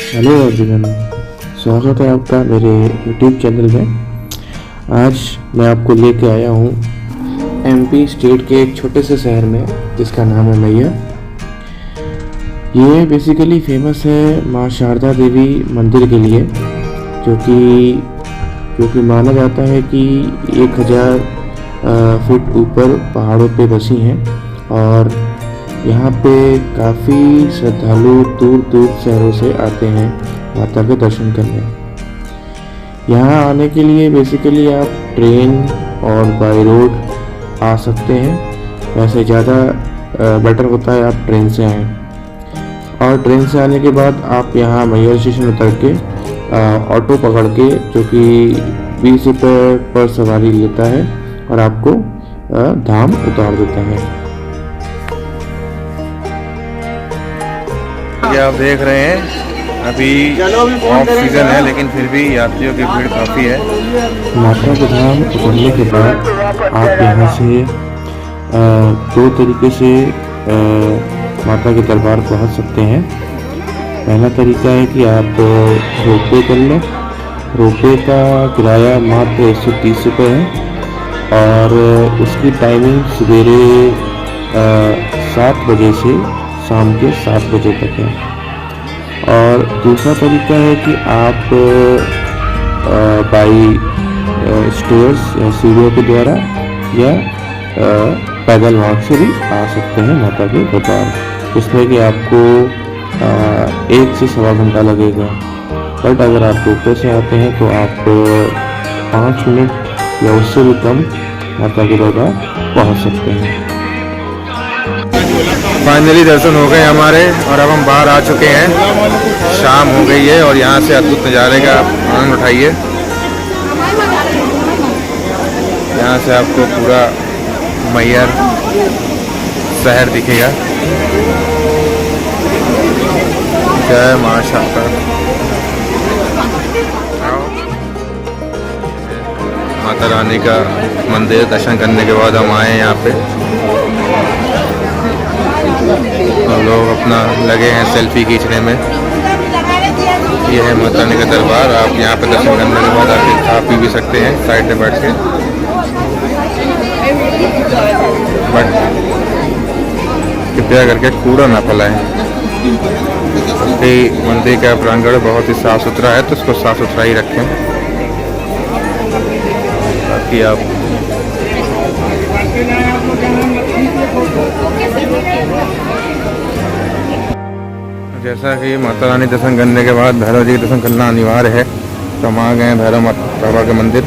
Hello everyone, स्वागत है आपका मेरे यूट्यूब चैनल में। आज मैं आपको लेके आया हूँ एमपी स्टेट के एक छोटे से शहर में जिसका नाम है मैहर। ये बेसिकली फेमस है माँ शारदा देवी मंदिर के लिए, जो कि माना जाता है कि 1000 फुट ऊपर पहाड़ों पे बसी हैं और यहाँ पे काफ़ी श्रद्धालु दूर दूर शहरों से आते हैं माता के दर्शन करने। यहाँ आने के लिए बेसिकली आप ट्रेन और बाई रोड आ सकते हैं। वैसे ज़्यादा बेटर होता है आप ट्रेन से आएँ, और ट्रेन से आने के बाद आप यहाँ मैहर स्टेशन उतर के ऑटो पकड़ के, जो कि 20 रुपये पर सवारी लेता है और आपको धाम उतार देता है। ये आप देख रहे हैं अभी ऑफ सीजन है, लेकिन फिर भी यात्रियों की भीड़ काफ़ी है। माता के धाम उतरने के बाद आप यहाँ से 2 तरीके से माता के दरबार पहुँच सकते हैं। पहला तरीका है कि आप रोपवे कर लें। रोपवे का किराया मात्र 130 रुपये है और उसकी टाइमिंग सवेरे 7 बजे से शाम के 7 बजे तक है। और दूसरा तरीका है कि आप बाई स्टेयर्स या सीढ़ियों के द्वारा या पैदल मार्ग से भी आ सकते हैं माता के दरबार, जिसमें कि आपको 1 से सवा घंटा लगेगा। बट अगर आप रोपवे से आते हैं तो आप 5 मिनट या उससे भी कम माता के दरबार पहुंच सकते हैं। फाइनली दर्शन हो गए हमारे और अब हम बाहर आ चुके हैं। शाम हो गई है और यहाँ से अद्भुत नज़ारे का आनंद उठाइए। यहाँ से आपको पूरा मैहर शहर दिखेगा। जय माँ शारदा। माता रानी का मंदिर दर्शन करने के बाद हम आए यहाँ पे और लोग अपना लगे हैं सेल्फी खींचने में। ये है माता रानी का दरबार। आप यहाँ पे दर्शन करने के बाद आके खा पी भी सकते हैं साइड में बैठ के। बट कृपया करके कूड़ा ना फैलाएं। मंदिर का प्रांगण बहुत ही साफ सुथरा है, तो उसको साफ सुथरा ही रखें ताकि आप जैसा कि माता रानी दर्शन करने के बाद भैरव जी के दर्शन करना अनिवार्य है, तो हम आ गए हैं भैरव बाबा के मंदिर।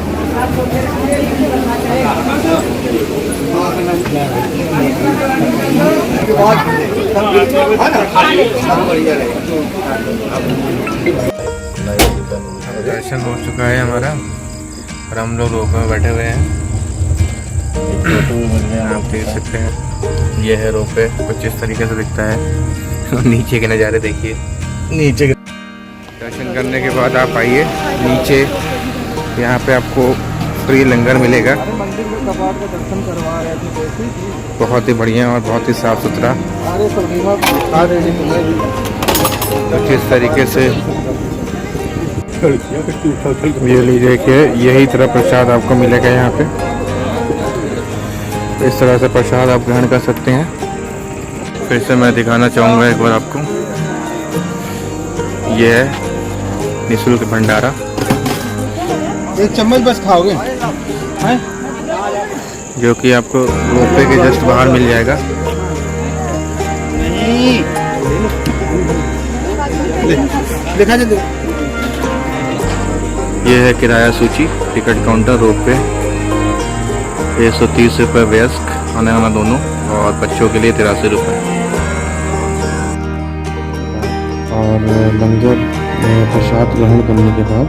दर्शन हो चुका है हमारा और हम लोग रोप में बैठे हुए हैं। आप देख सकते हैं ये है रोपवे, कुछ इस तरीके से दिखता है। नीचे के नज़ारे देखिए। नीचे के दर्शन करने के बाद आप आइए नीचे, यहाँ पे आपको फ्री लंगर मिलेगा। बहुत ही बढ़िया और बहुत ही साफ सुथरा। कुछ इस तरीके से ये लीजिए, देखिए यही तरह प्रसाद आपको मिलेगा यहाँ पे। इस तरह से प्रसाद आप ग्रहण कर सकते हैं। फिर से मैं दिखाना चाहूँगा एक बार आपको, ये है निःशुल्क भंडारा। 1 चम्मच बस खाओगे हैं? जो कि आपको रोपवे के जस्ट बाहर मिल जाएगा। देखा जाए ये है किराया सूची, टिकट काउंटर रोपवे। 130 रुपये वयस्क आने वाला दोनों, और बच्चों के लिए 83 रुपये। और लंगर में प्रसाद ग्रहण करने के बाद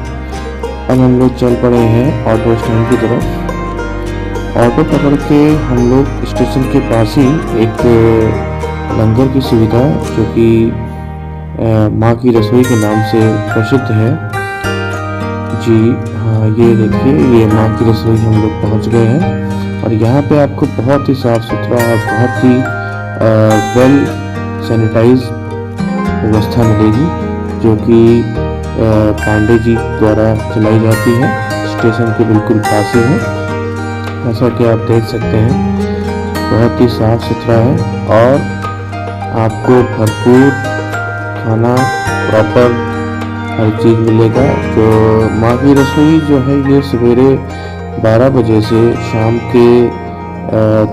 अब हम लोग चल पड़े हैं ऑटो स्टैंड की तरफ। ऑटो पकड़ के हम लोग स्टेशन के पास ही एक लंगर की सुविधा, जो कि माँ की रसोई के नाम से प्रसिद्ध है। जी हाँ, ये देखिए, ये माँ की रसोई हम लोग पहुँच गए हैं और यहाँ पे आपको बहुत ही साफ़ सुथरा और बहुत ही वेल सैनिटाइज व्यवस्था मिलेगी। जो कि पांडे जी द्वारा चलाई जाती है। स्टेशन के बिल्कुल पास ही है। जैसा कि आप देख सकते हैं बहुत ही साफ सुथरा है और आपको भरपूर खाना प्रॉपर हर चीज़ मिलेगा। जो माँ की रसोई जो है ये सवेरे 12 बजे से शाम के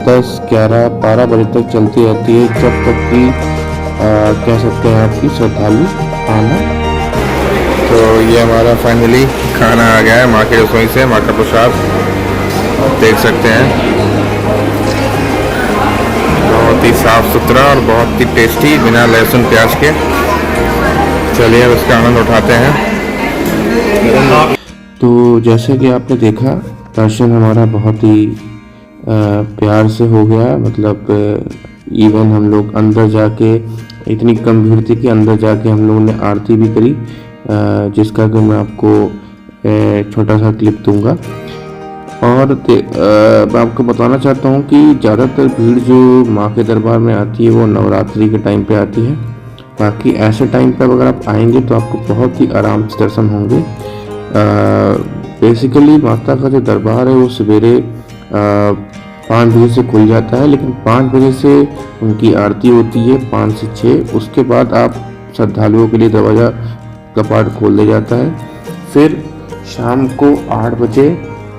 10, 11, 12 बजे तक चलती रहती है, जब तक कि कह सकते हैं आपकी श्रद्धालु आना। तो ये हमारा फाइनली खाना आ गया है माँ की रसोई से, माँ का प्रसाद देख सकते हैं। बहुत ही साफ सुथरा और बहुत ही टेस्टी, बिना लहसुन प्याज के। चलिए अब इसका आनंद उठाते हैं। तो जैसे कि आपने देखा दर्शन हमारा बहुत ही प्यार से हो गया। मतलब इवन हम लोग अंदर जाके, इतनी कम भीड़ थी कि अंदर जाके हम लोगों ने आरती भी करी, जिसका कि मैं आपको छोटा सा क्लिप दूंगा। और मैं आपको बताना चाहता हूँ कि ज़्यादातर भीड़ जो माँ के दरबार में आती है वो नवरात्रि के टाइम पे आती है। बाकी ऐसे टाइम पे अगर आप आएंगे तो आपको बहुत ही आराम से दर्शन होंगे। बेसिकली माता का जो दरबार है वो सवेरे 5 बजे से खुल जाता है, लेकिन 5 बजे से उनकी आरती होती है 5 से 6। उसके बाद आप श्रद्धालुओं के लिए दरवाज़ा कपाट खोल दिया जाता है। फिर शाम को 8 बजे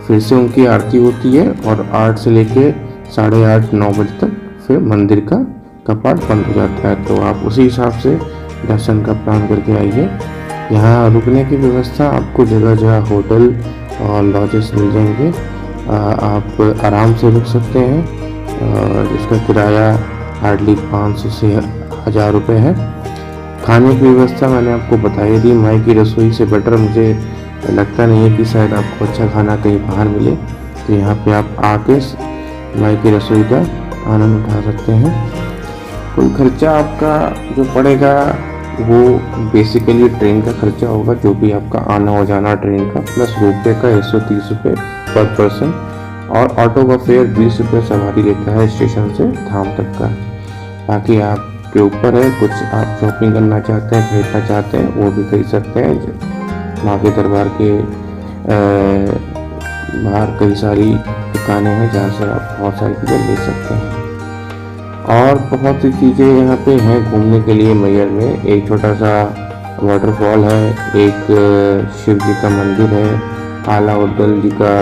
फिर से उनकी आरती होती है और 8 से लेके 8:30, 9 बजे तक फिर मंदिर का कपाट बंद हो जाता है। तो आप उसी हिसाब से दर्शन का प्लान करके आइए। यहाँ रुकने की व्यवस्था आपको जगह जगह होटल और लॉजेस मिल जाएंगे। आप आराम से रुक सकते हैं। इसका किराया हार्डली 500 से 1000 रुपये है। खाने की व्यवस्था मैंने आपको बताई दी। माई की रसोई से बेटर मुझे लगता नहीं है कि शायद आपको अच्छा खाना कहीं बाहर मिले। तो यहाँ पे आप आके माई की रसोई का आनंद उठा सकते हैं। कुल खर्चा आपका जो पड़ेगा वो बेसिकली ट्रेन का खर्चा होगा, जो भी आपका आना और जाना ट्रेन का, प्लस रुपये का 130 रुपये पर पर्सन, और ऑटो का फेयर 20 रुपये सवारी लेता है स्टेशन से धाम तक का। बाकी आपके ऊपर है, कुछ आप शॉपिंग करना चाहते हैं, खरीदना चाहते हैं वो भी खरीद सकते हैं। माँ के दरबार के बाहर कई सारी दुकानें हैं जहाँ से आप बहुत सारी चीज़ें ले सकते हैं। और बहुत सी चीज़ें यहाँ पे हैं घूमने के लिए। मैयर में एक छोटा सा वाटरफॉल है, एक शिव जी का मंदिर है, आला उद्दल जी का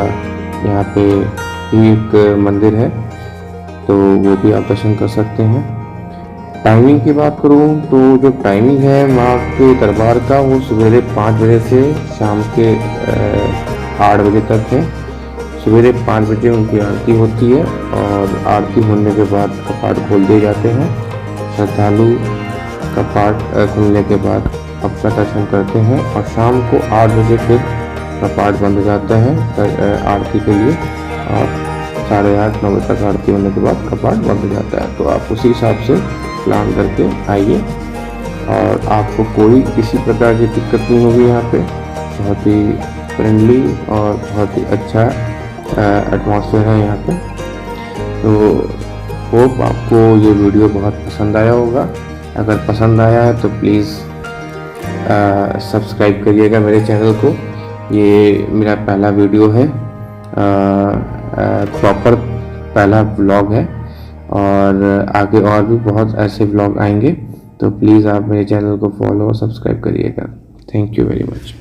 यहाँ पे भी एक मंदिर है, तो वो भी आप दर्शन कर सकते हैं। टाइमिंग की बात करूँ तो जो टाइमिंग है माँ के दरबार का वो सवेरे 5 बजे से शाम के 8 बजे तक है। सवेरे 5 बजे उनकी आरती होती है और आरती होने के बाद कपाट खोल दिए जाते हैं। श्रद्धालु कपाट खुलने के बाद अपना दर्शन करते हैं और शाम को 8 बजे फिर कपाट बंद हो जाता है आरती के लिए, और 8:30, 9 बजे तक आरती होने के बाद कपाट बंद हो जाता है। तो आप उसी हिसाब से प्लान करके आइए और आपको कोई किसी प्रकार की दिक्कत नहीं होगी। यहाँ पे बहुत ही फ्रेंडली और बहुत ही अच्छा एटमॉस्फेयर है यहाँ पे। तो होप आपको ये वीडियो बहुत पसंद आया होगा। अगर पसंद आया है तो प्लीज़ सब्सक्राइब करिएगा मेरे चैनल को। ये मेरा पहला वीडियो है, प्रॉपर पहला व्लॉग है, और आगे और भी बहुत ऐसे व्लॉग आएंगे। तो प्लीज़ आप मेरे चैनल को फॉलो और सब्सक्राइब करिएगा। Thank you very much.